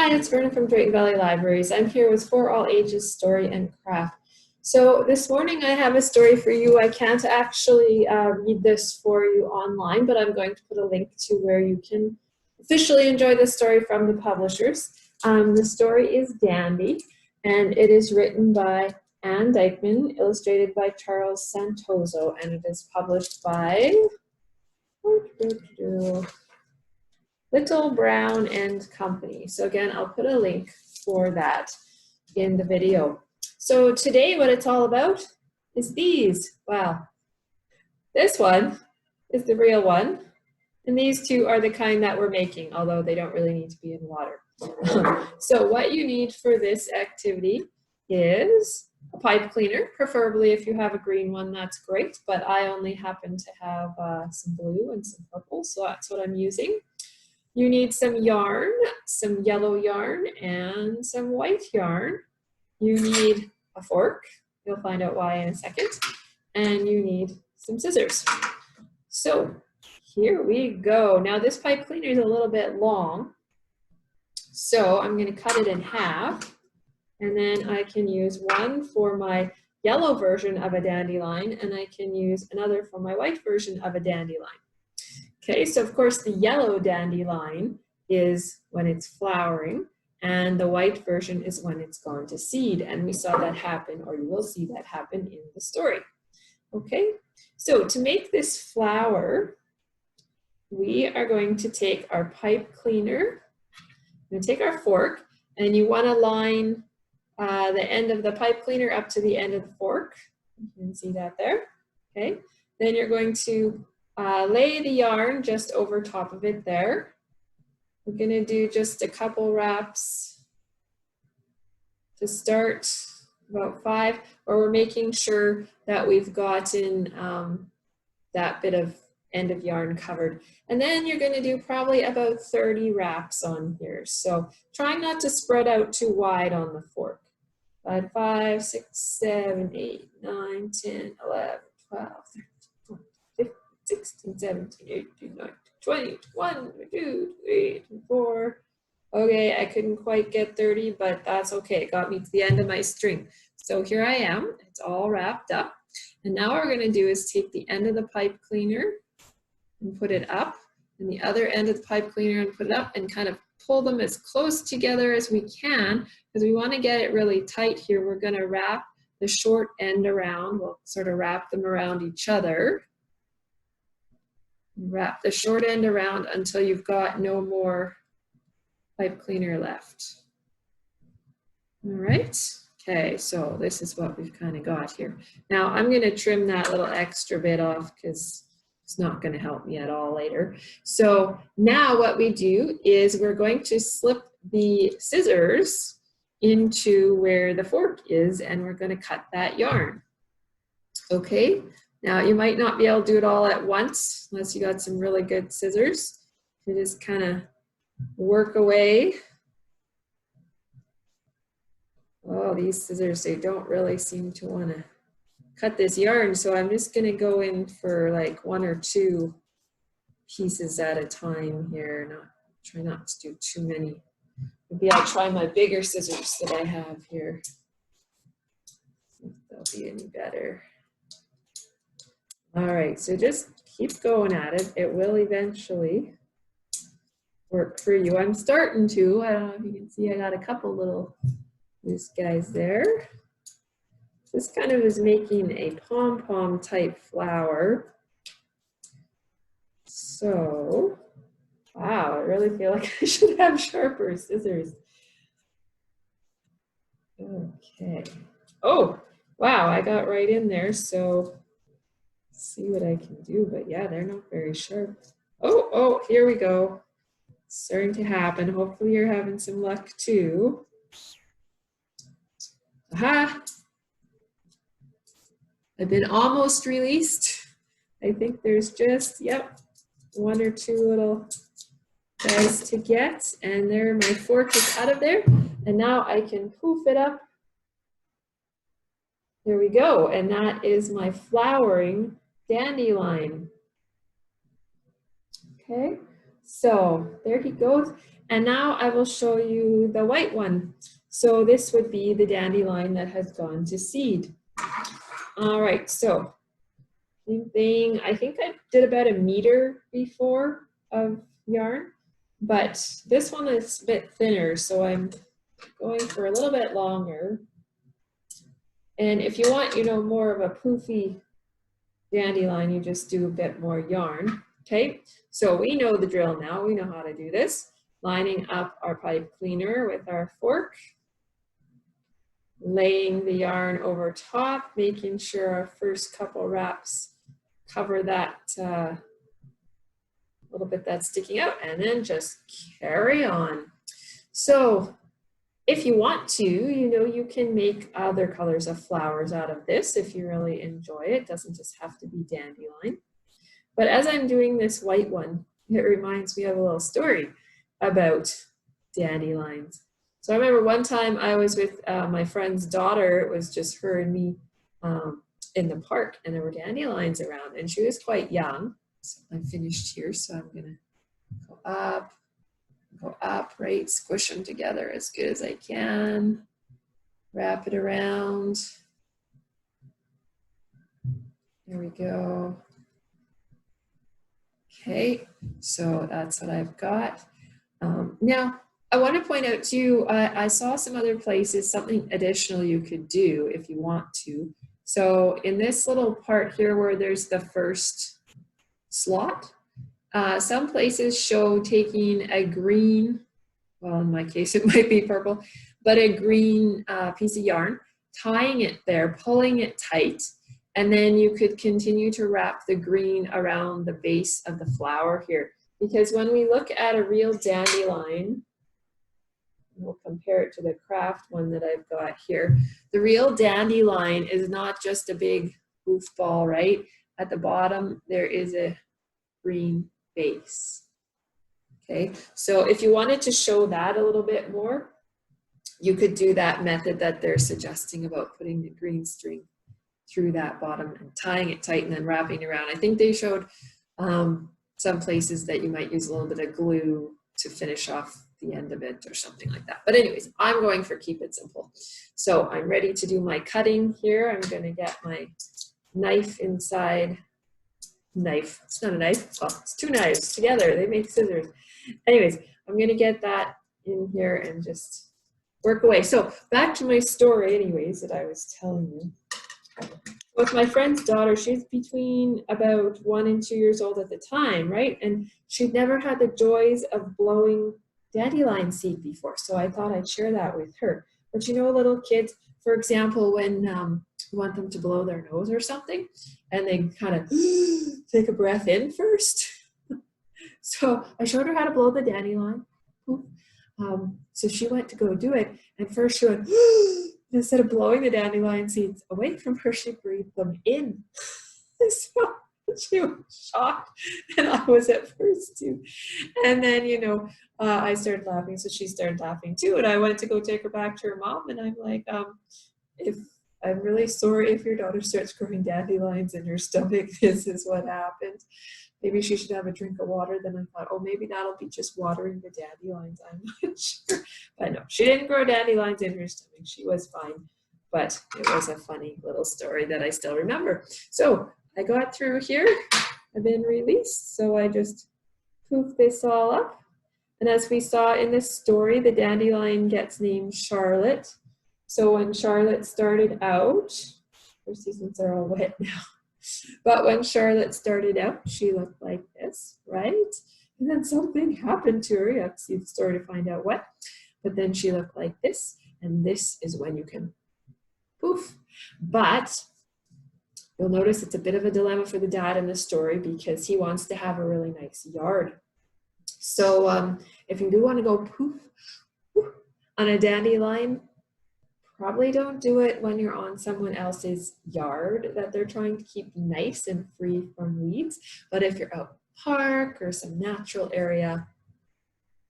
Hi, it's Verna from Drayton Valley Libraries. I'm here with For All Ages Story and Craft. So this morning I have a story for you. I can't actually read this for you online, but I'm going to put a link to where you can officially enjoy the story from the publishers. The story is Dandy, and it is written by Ame Dyckman, illustrated by Charles Santoso, and it is published by Little Brown and Company. So again, I'll put a link for that in the video. So today what it's all about is these. Wow. This one is the real one. And these two are the kind that we're making, although they don't really need to be in water. So what you need for this activity is a pipe cleaner. Preferably if you have a green one, that's great. But I only happen to have some blue and some purple, so that's what I'm using. You need some yarn, some yellow yarn, and some white yarn. You need a fork. You'll find out why in a second. And you need some scissors. So here we go. Now this pipe cleaner is a little bit long. So I'm going to cut it in half. And then I can use one for my yellow version of a dandelion, and I can use another for my white version of a dandelion. Okay, so of course the yellow dandelion is when it's flowering, and the white version is when it's gone to seed, and we saw that happen, or you will see that happen in the story. Okay, so to make this flower, we are going to take our pipe cleaner, we're going to take our fork, and you want to line the end of the pipe cleaner up to the end of the fork. You can see that there. Okay, then you're going to lay the yarn just over top of it there. We're going to do just a couple wraps to start, about 5, or we're making sure that we've gotten that bit of end of yarn covered. And then you're going to do probably about 30 wraps on here. So try not to spread out too wide on the fork. 5, 6, 7, 8, 9, 10, 11, 12, 13, 14, 16, 17, 18, 19, 20, 21, 22, 23, 24. Okay, I couldn't quite get 30, but that's okay. It got me to the end of my string. So here I am. It's all wrapped up. And now what we're going to do is take the end of the pipe cleaner and put it up, and the other end of the pipe cleaner and put it up, and kind of pull them as close together as we can, because we want to get it really tight here. We're going to wrap the short end around. We'll sort of wrap them around each other. Wrap the short end around until you've got no more pipe cleaner left. All right. Okay, so this is what we've kind of got here. Now I'm going to trim that little extra bit off because it's not going to help me at all later. So now what we do is we're going to slip the scissors into where the fork is, and we're going to cut that yarn. Okay, now you might not be able to do it all at once unless you got some really good scissors. You just kind of work away. Oh, these scissors, they don't really seem to want to cut this yarn, so I'm just going to go in for like 1 or 2 pieces at a time here. Try not to do too many. Maybe I'll try my bigger scissors that I have here. See if they'll be any better. All right, so just keep going at it. It will eventually work for you. I'm starting to. I don't know if you can see, I got a couple little loose guys there. This kind of is making a pom-pom type flower. So, wow, I really feel like I should have sharper scissors. Okay. Oh, wow, I got right in there. So, let's see what I can do. But yeah, they're not very sharp. Oh, here we go. It's starting to happen. Hopefully you're having some luck too. Aha! I've been almost released. I think there's just, yep, 1 or 2 little guys to get. And there, my fork is out of there. And now I can poof it up. There we go. And that is my flowering dandelion. Okay, so there he goes. And now I will show you the white one. So this would be the dandelion that has gone to seed. All right, so same thing. I think I did about 1 meter before of yarn, but this one is a bit thinner, so I'm going for a little bit longer. And if you want, you know, more of a poofy dandelion, you just do a bit more yarn. Okay, so we know the drill now. We know how to do this. Lining up our pipe cleaner with our fork, laying the yarn over top, making sure our first couple wraps cover that little bit that's sticking out, and then just carry on. So if you want to, you know, you can make other colors of flowers out of this if you really enjoy it. It doesn't just have to be dandelion. But as I'm doing this white one, it reminds me of a little story about dandelions. So I remember one time I was with my friend's daughter. It was just her and me in the park, and there were dandelions around, and she was quite young. So I'm finished here, so I'm gonna go up, right, squish them together as good as I can, wrap it around. There we go. Okay, so that's what I've got. Now, I want to point out too, I saw some other places, something additional you could do if you want to. So in this little part here where there's the first slot, some places show taking a green, well in my case it might be purple, but a green piece of yarn, tying it there, pulling it tight, and then you could continue to wrap the green around the base of the flower here. Because when we look at a real dandelion, we'll compare it to the craft one that I've got here. The real dandelion is not just a big oof ball, right? At the bottom, there is a green base. Okay, so if you wanted to show that a little bit more, you could do that method that they're suggesting about putting the green string through that bottom and tying it tight and then wrapping it around. I think they showed some places that you might use a little bit of glue to finish off the end of it or something like that. But anyways, I'm going for keep it simple. So I'm ready to do my cutting here. I'm going to get my knife inside. Knife, it's not a knife, well, it's two knives together, they make scissors. Anyways, I'm going to get that in here and just work away. So back to my story anyways that I was telling you. With my friend's daughter, she's between about 1 and 2 years old at the time, right? And she'd never had the joys of blowing dandelion seed before, so I thought I'd share that with her. But you know, little kids, for example, when you want them to blow their nose or something, and they kind of take a breath in first. So I showed her how to blow the dandelion. So she went to go do it, and first she went, instead of blowing the dandelion seeds away from her, she breathed them in. So she was shocked, and I was at first too. And then, you know, I started laughing, so she started laughing too. And I went to go take her back to her mom, and I'm like, I'm really sorry if your daughter starts growing dandelions in her stomach. This is what happened. Maybe she should have a drink of water. Then I thought, oh, maybe that'll be just watering the dandelions. I'm not sure. But no, she didn't grow dandelions in her stomach. She was fine. But it was a funny little story that I still remember. So I got through here. I've been released. So I just poofed this all up. And as we saw in this story, the dandelion gets named Charlotte. So when Charlotte started out, her seasons are all wet now. But when Charlotte started out, she looked like this, right? And then something happened to her. You have to see the story to find out what. But then she looked like this, and this is when you can poof. But you'll notice it's a bit of a dilemma for the dad in the story because he wants to have a really nice yard. So if you do want to go poof, poof on a dandelion, probably don't do it when you're on someone else's yard that they're trying to keep nice and free from weeds. But if you're out in the park or some natural area,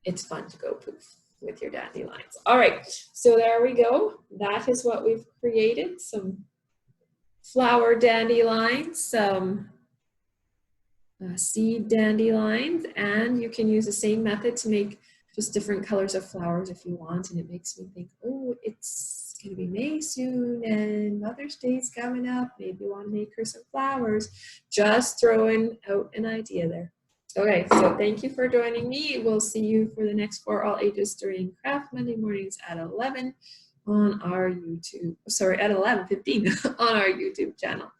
it's fun to go poof with your dandelions. All right, so there we go. That is what we've created, some flower dandelions, some seed dandelions, and you can use the same method to make just different colors of flowers if you want, and it makes me think, oh, it's gonna be May soon and Mother's Day's coming up. Maybe you want to make her some flowers. Just throwing out an idea there. Okay, so thank you for joining me. We'll see you for the next For All Ages during Craft Monday mornings at 11 on our YouTube, sorry, at 11:15 on our YouTube channel.